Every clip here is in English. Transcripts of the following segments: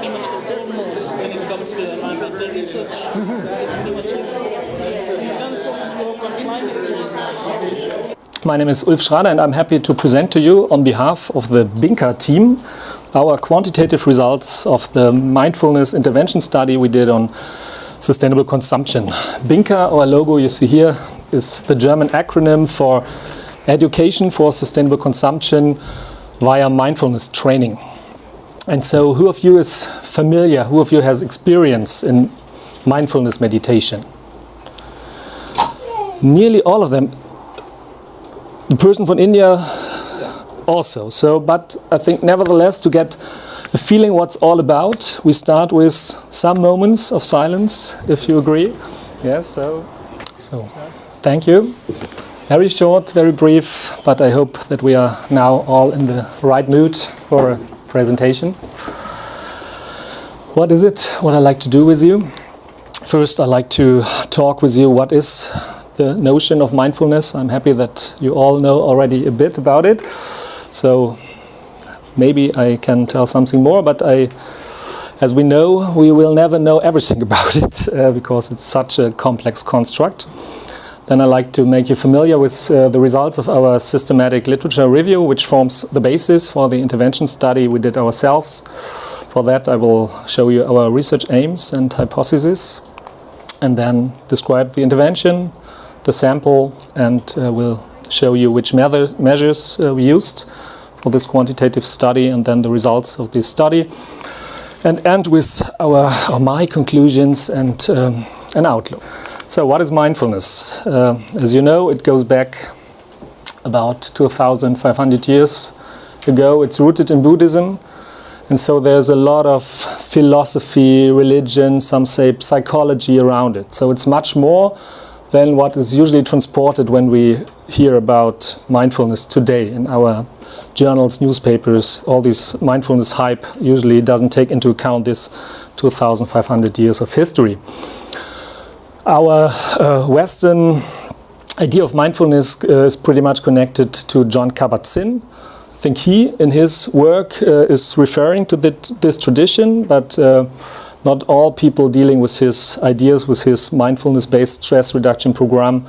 pretty much the foremost when it comes to environmental research. He's done so much work on climate change. My name is Ulf Schrader, and I'm happy to present to you on behalf of the BINCA team our quantitative results of the mindfulness intervention study we did on sustainable consumption. BINCA, our logo you see here, is the German acronym for Education for Sustainable Consumption via Mindfulness Training. And so who of you is familiar, who of you has experience in mindfulness meditation? Nearly all of them. The person from India also. So, but I think nevertheless, to get a feeling what's all about, we start with some moments of silence, if you agree. Yes, so thank you. Very short, very brief, but I hope that we are now all in the right mood for a presentation. What is it, what I like to do with you? First, I like to talk with you what is the notion of mindfulness. I'm happy that you all know already a bit about it. So maybe I can tell something more, but as we know, we will never know everything about it because it's such a complex construct. Then I like to make you familiar with the results of our systematic literature review, which forms the basis for the intervention study we did ourselves. For that, I will show you our research aims and hypotheses, and then describe the intervention, the sample, and we'll show you which measures we used for this quantitative study, and then the results of this study, and end with my conclusions and an outlook. So what is mindfulness? As you know, it goes back about 2,500 years ago. It's rooted in Buddhism, and so there's a lot of philosophy, religion, some say psychology around it. So it's much more than what is usually transported when we hear about mindfulness today in our journals, newspapers. All this mindfulness hype usually doesn't take into account this 2,500 years of history. Our Western idea of mindfulness is pretty much connected to Jon Kabat-Zinn. I think he, in his work, is referring to this tradition, but not all people dealing with his ideas, with his mindfulness-based stress reduction program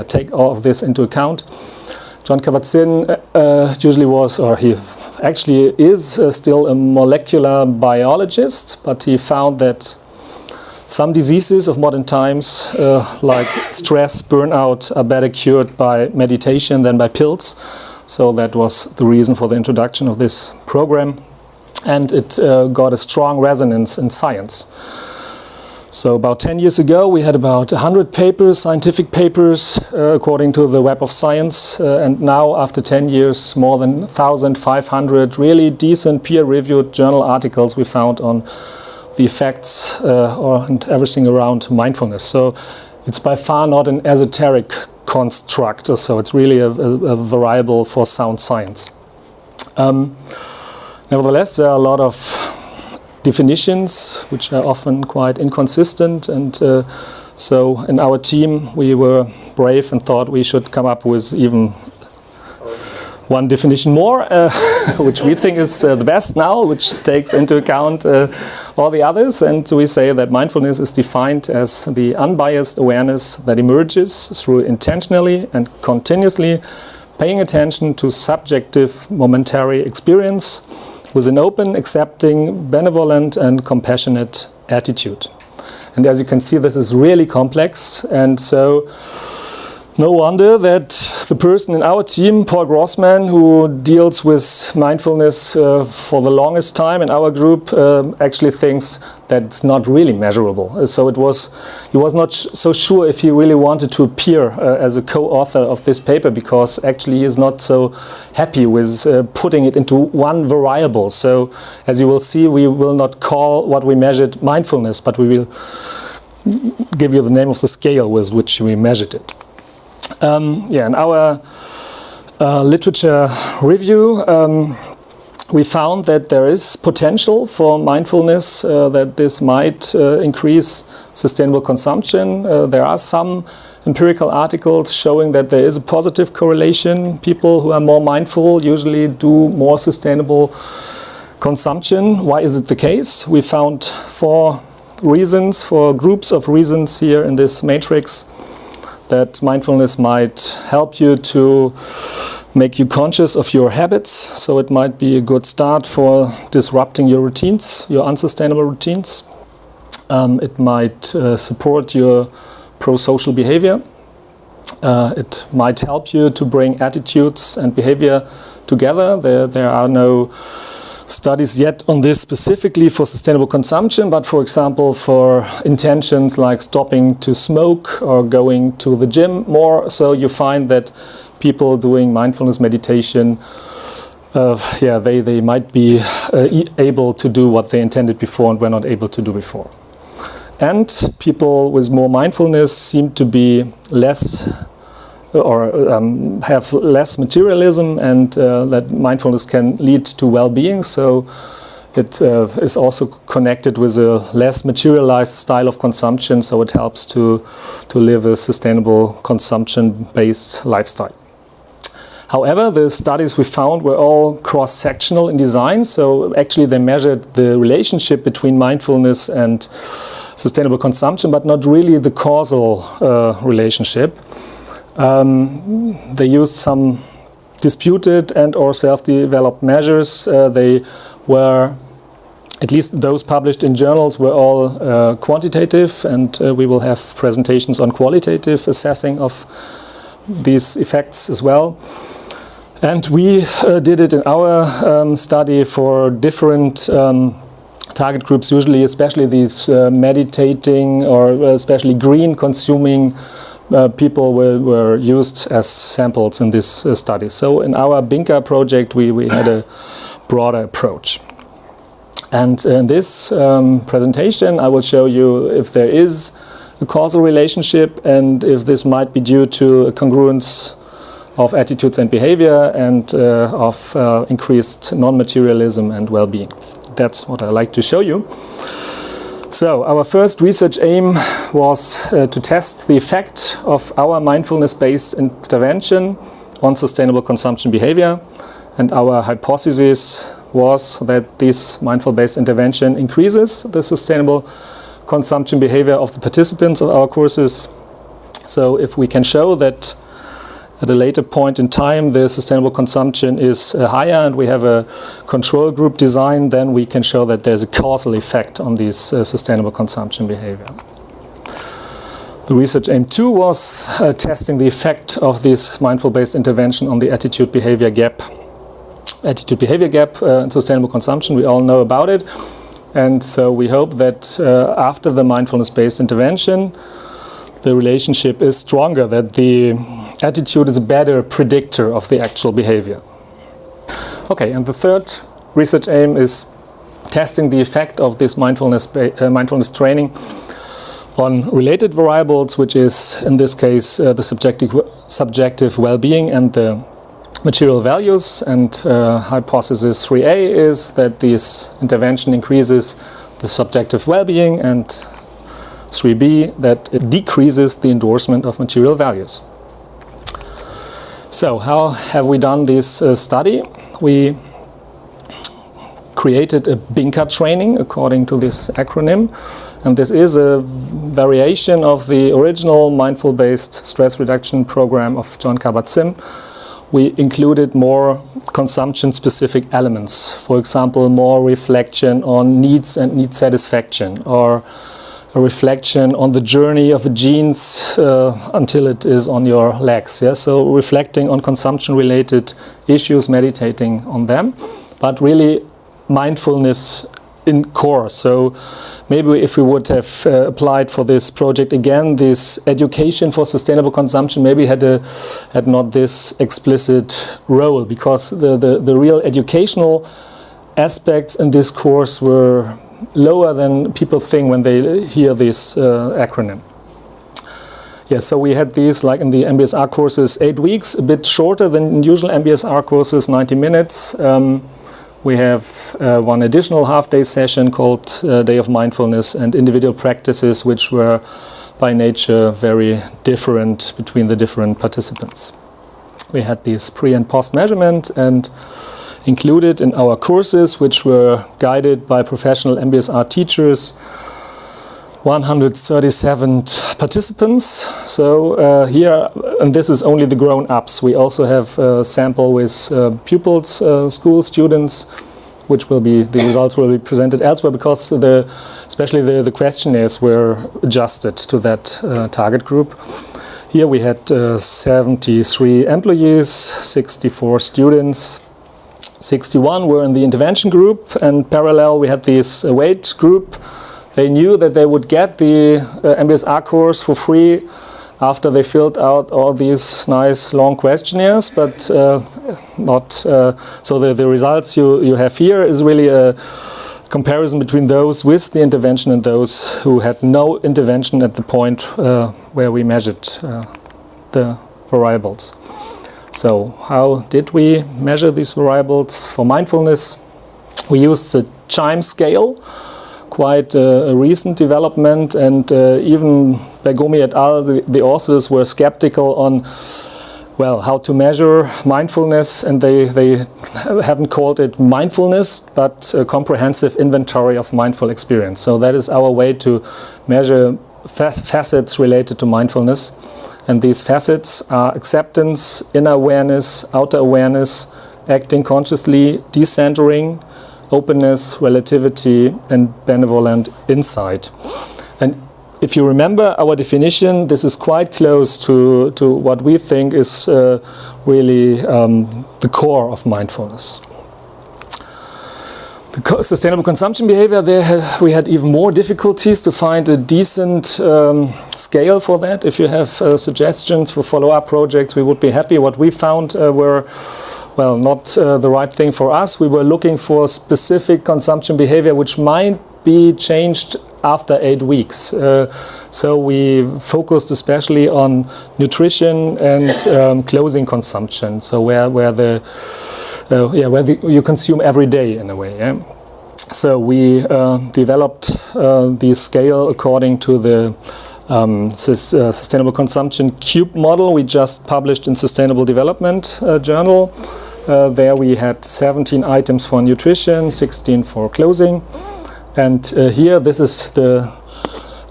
take all of this into account. Jon Kabat-Zinn usually was, or he actually is still a molecular biologist, but he found that some diseases of modern times, like stress, burnout, are better cured by meditation than by pills. So that was the reason for the introduction of this program. And it got a strong resonance in science. So about 10 years ago, we had about 100 papers, scientific papers, according to the Web of Science. And now, after 10 years, more than 1,500 really decent peer-reviewed journal articles we found on the effects and everything around mindfulness. So it's by far not an esoteric construct, so it's really a variable for sound science. Nevertheless, there are a lot of definitions which are often quite inconsistent, and so in our team we were brave and thought we should come up with even one definition more, which we think is the best now, which takes into account all the others. And we say that mindfulness is defined as the unbiased awareness that emerges through intentionally and continuously paying attention to subjective momentary experience with an open, accepting, benevolent and compassionate attitude. And as you can see, this is really complex, and so no wonder that the person in our team, Paul Grossman, who deals with mindfulness for the longest time in our group, actually thinks that it's not really measurable. So he was not so sure if he really wanted to appear as a co-author of this paper, because actually he is not so happy with putting it into one variable. So as you will see, we will not call what we measured mindfulness, but we will give you the name of the scale with which we measured it. In our literature review, we found that there is potential for mindfulness, that this might increase sustainable consumption. There are some empirical articles showing that there is a positive correlation. People who are more mindful usually do more sustainable consumption. Why is it the case? We found 4 reasons, 4 groups of reasons here in this matrix that mindfulness might help you to make you conscious of your habits. So it might be a good start for disrupting your routines, your unsustainable routines. It might support your pro-social behavior. It might help you to bring attitudes and behavior together. There are no studies yet on this specifically for sustainable consumption, but for example for intentions like stopping to smoke or going to the gym more. So you find that people doing mindfulness meditation, they might be able to do what they intended before and were not able to do before. And people with more mindfulness seem to be less or have less materialism, and that mindfulness can lead to well-being. So it is also connected with a less materialized style of consumption, so it helps to live a sustainable consumption-based lifestyle. However, the studies we found were all cross-sectional in design, so actually they measured the relationship between mindfulness and sustainable consumption, but not really the causal relationship. They used some disputed and or self-developed measures. They were, at least those published in journals, were all quantitative, and we will have presentations on qualitative assessing of these effects as well. And we did it in our study for different target groups, usually especially these meditating or especially green consuming people were used as samples in this study. So in our Binka project we had a broader approach. And in this presentation I will show you if there is a causal relationship and if this might be due to a congruence of attitudes and behavior and of increased non-materialism and well-being. That's what I like to show you. So our first research aim was to test the effect of our mindfulness-based intervention on sustainable consumption behavior. And our hypothesis was that this mindful-based intervention increases the sustainable consumption behavior of the participants of our courses. So if we can show that at a later point in time the sustainable consumption is higher and we have a control group design, then we can show that there's a causal effect on this sustainable consumption behavior. The research aim 2 was testing the effect of this mindful-based intervention on the attitude-behavior gap. Attitude-behavior gap in sustainable consumption, we all know about it. And so we hope that after the mindfulness-based intervention, the relationship is stronger, that the attitude is a better predictor of the actual behavior. Okay, and the third research aim is testing the effect of this mindfulness training on related variables, which is in this case the subjective well-being and the material values. And hypothesis 3A is that this intervention increases the subjective well-being, and 3B, that it decreases the endorsement of material values. So how have we done this study? We created a Binka training according to this acronym, and this is a variation of the original mindful-based stress reduction program of John Kabat-Zinn. We included more consumption-specific elements, for example, more reflection on needs and need satisfaction, or a reflection on the journey of a jeans until it is on your legs. Yeah? So reflecting on consumption-related issues, meditating on them, but really mindfulness in core. So maybe if we would have applied for this project again, this education for sustainable consumption maybe had not this explicit role, because the real educational aspects in this course were lower than people think when they hear this acronym. Yeah, so we had these, like in the MBSR courses, 8 weeks, a bit shorter than usual MBSR courses, 90 minutes. We have one additional half-day session called Day of Mindfulness, and individual practices which were by nature very different between the different participants. We had this pre- and post-measurement, and included in our courses, which were guided by professional MBSR teachers. 137 participants. So here, and this is only the grown-ups. We also have a sample with pupils, school students, which will be, the results will be presented elsewhere, because especially the questionnaires were adjusted to that target group. Here we had 73 employees, 64 students, 61 were in the intervention group, and parallel we had this weight group. They knew that they would get the MBSR course for free after they filled out all these nice long questionnaires, but not. So the results you have here is really a comparison between those with the intervention and those who had no intervention at the point where we measured the variables. So how did we measure these variables for mindfulness? We used the CHIME scale, quite a recent development, and even Bergomi et al., the authors, were skeptical on, well, how to measure mindfulness, and they haven't called it mindfulness, but a comprehensive inventory of mindful experience. So that is our way to measure facets related to mindfulness. And these facets are acceptance, inner awareness, outer awareness, acting consciously, decentering, openness, relativity, and benevolent insight. And if you remember our definition, this is quite close to what we think is really the core of mindfulness. The sustainable consumption behavior, we had even more difficulties to find a decent scale for that. If you have suggestions for follow-up projects, we would be happy. What we found were, well, not the right thing for us. We were looking for specific consumption behavior which might be changed after 8 weeks. So we focused especially on nutrition and clothing consumption. So where you consume every day in a way. Yeah? So we developed the scale according to the Sustainable Consumption Cube model we just published in Sustainable Development Journal. There we had 17 items for nutrition, 16 for clothing. And here this is the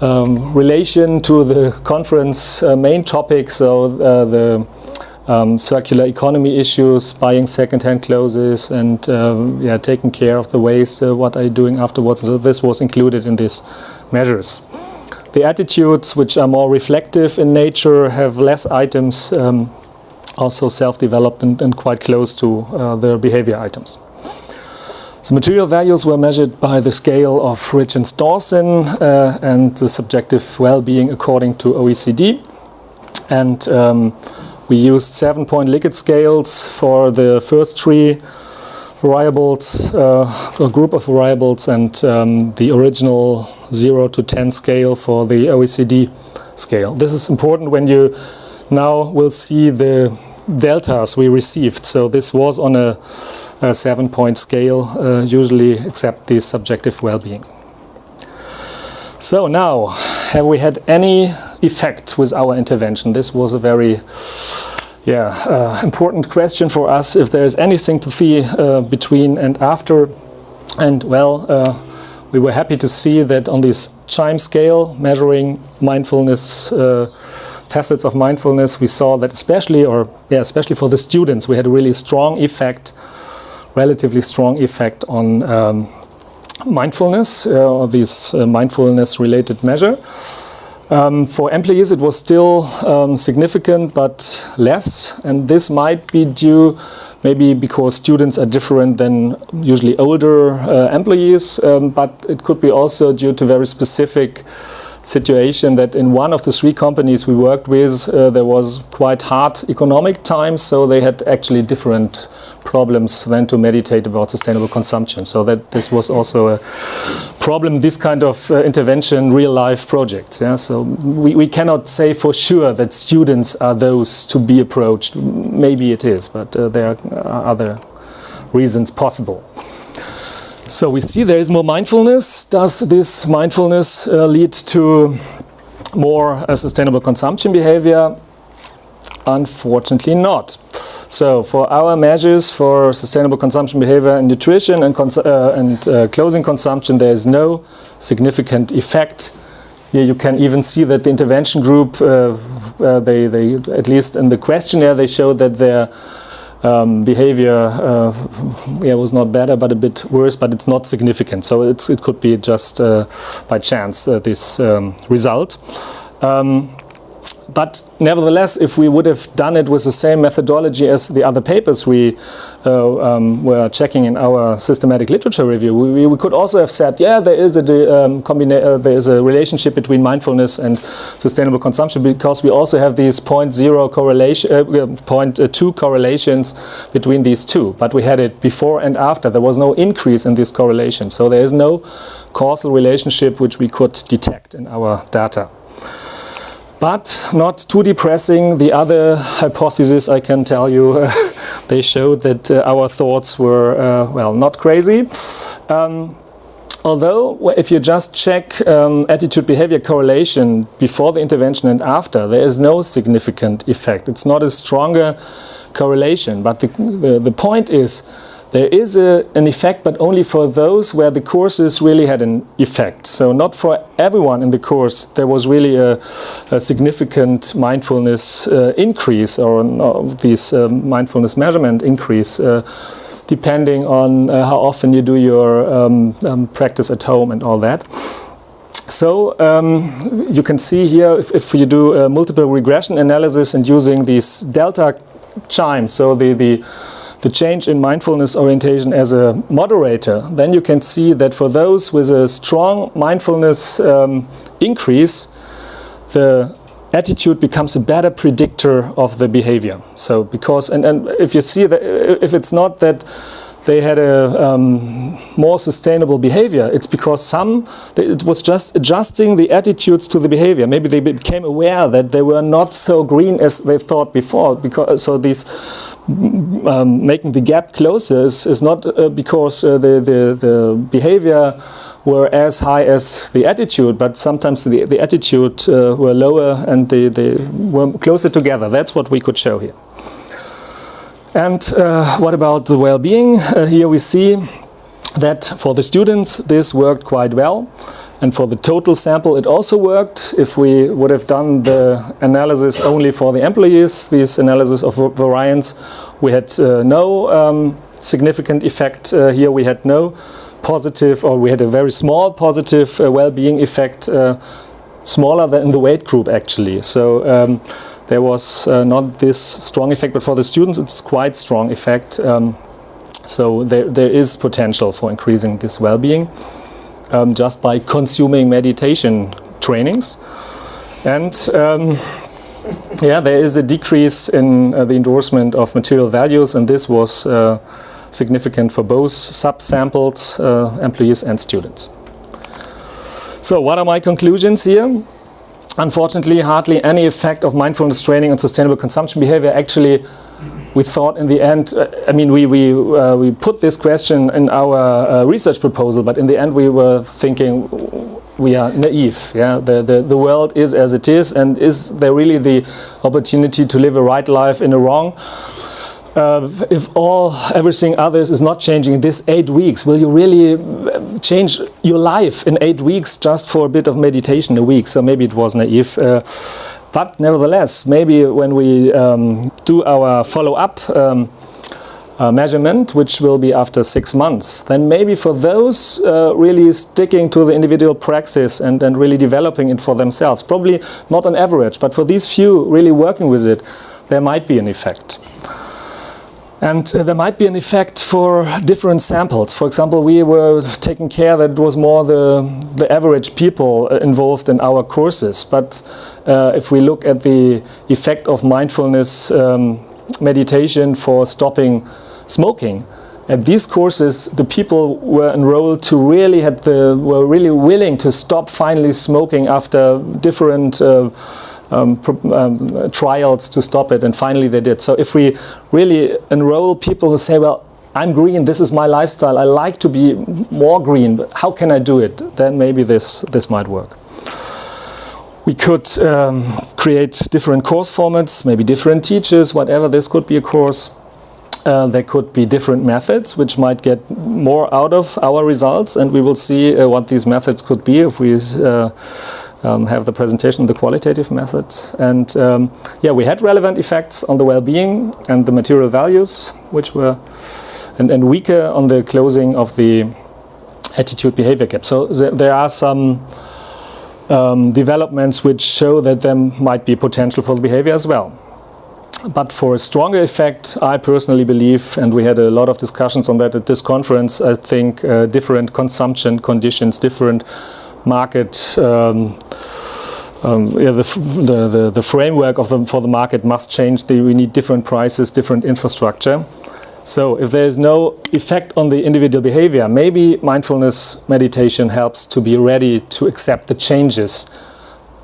relation to the conference main topic, so the circular economy issues, buying second-hand clothes, and taking care of the waste, what are you doing afterwards. So this was included in these measures. The attitudes, which are more reflective in nature, have less items, also self-developed and quite close to the behavior items. So material values were measured by the scale of Richens-Dawson and the subjective well-being according to OECD. And we used 7-point Likert scales for the first 3 variables, a group of variables, and the original 0 to 10 scale for the OECD scale. This is important when you now will see the deltas we received. So this was on a 7-point scale, usually except the subjective well-being. So now, have we had any effect with our intervention? This was a very important question for us, if there is anything to see between and after. And well, we were happy to see that on this CHIME scale, measuring mindfulness, facets of mindfulness, we saw that especially for the students, we had a really strong effect, relatively strong effect on mindfulness, or this mindfulness-related measure. For employees, it was still significant, but less, and this might be due maybe because students are different than usually older employees, but it could be also due to very specific situation that in one of the 3 companies we worked with, there was quite hard economic times, so they had actually different problems than to meditate about sustainable consumption. So that this was also a problem, this kind of intervention, real-life projects. Yeah? So we cannot say for sure that students are those to be approached. Maybe it is, but there are other reasons possible. So we see there is more mindfulness. Does this mindfulness lead to more sustainable consumption behavior? Unfortunately not. So for our measures for sustainable consumption behavior and nutrition and clothing consumption, there is no significant effect. Here you can even see that the intervention group, they at least in the questionnaire, they showed that their behavior was not better but a bit worse, but it's not significant. So it could be just by chance this result. But nevertheless, if we would have done it with the same methodology as the other papers we were checking in our systematic literature review, we could also have said, yeah, there is a relationship between mindfulness and sustainable consumption, because we also have these 0.2 correlations between these two. But we had it before and after. There was no increase in this correlation. So there is no causal relationship which we could detect in our data. But not too depressing. The other hypothesis, I can tell you, they showed that our thoughts were, not crazy. Although, if you just check attitude-behavior correlation before the intervention and after, there is no significant effect. It's not a stronger correlation. But the point is, there is an effect, but only for those where the courses really had an effect. So not for everyone in the course there was really a significant mindfulness increase or this mindfulness measurement increase, depending on how often you do your practice at home and all that. So you can see here, if you do a multiple regression analysis and using these delta chimes, so the change in mindfulness orientation as a moderator, then you can see that for those with a strong mindfulness increase, the attitude becomes a better predictor of the behavior. So because, and if you see that, if it's not that they had a more sustainable behavior, it's because it was just adjusting the attitudes to the behavior. Maybe they became aware that they were not so green as they thought before. Because so these making the gap closer is not because the behavior were as high as the attitude, but sometimes the attitude were lower and they were closer together. That's what we could show here. And what about the well-being? Here we see that for the students this worked quite well, and for the total sample it also worked. If we would have done the analysis only for the employees, this analysis of variance, we had no significant effect. Here we had no positive, or we had a very small positive well-being effect, smaller than in the weight group actually. So there was not this strong effect, but for the students it's quite strong effect. So there is potential for increasing this well-being just by consuming meditation trainings. And there is a decrease in the endorsement of material values, and this was significant for both subsamples, employees and students. So what are my conclusions here? Unfortunately, hardly any effect of mindfulness training on sustainable consumption behavior. Actually, we thought in the end, we put this question in our research proposal, but in the end we were thinking we are naive. Yeah, the world is as it is, and is there really the opportunity to live a right life in a wrong? If everything others is not changing in this 8 weeks, will you really change your life in 8 weeks just for a bit of meditation a week? So maybe it was naive. But nevertheless, maybe when we do our follow-up measurement, which will be after 6 months, then maybe for those really sticking to the individual practice and really developing it for themselves, probably not on average, but for these few really working with it, there might be an effect. And there might be an effect for different samples. For example, we were taking care that it was more the average people involved in our courses. But if we look at the effect of mindfulness meditation for stopping smoking, at these courses, the people were enrolled to really were really willing to stop finally smoking after different trials to stop it, and finally they did. So if we really enroll people who say, well, I'm green, this is my lifestyle, I like to be more green, but how can I do it? Then maybe this might work. We could create different course formats, maybe different teachers, whatever, this could be a course. there could be different methods which might get more out of our results, and we will see what these methods could be if we have the presentation of the qualitative methods. And yeah, we had relevant effects on the well-being and the material values, which were and weaker on the closing of the attitude-behavior gap. So there are some developments which show that there might be potential for the behavior as well. But for a stronger effect, I personally believe, and we had a lot of discussions on that at this conference, I think different consumption conditions, different market, the framework for the market must change. We need different prices, different infrastructure. So if there is no effect on the individual behavior, maybe mindfulness meditation helps to be ready to accept the changes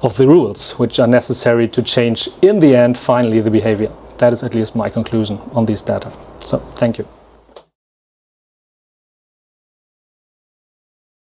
of the rules which are necessary to change in the end finally the behavior. That is at least my conclusion on these data. So thank you.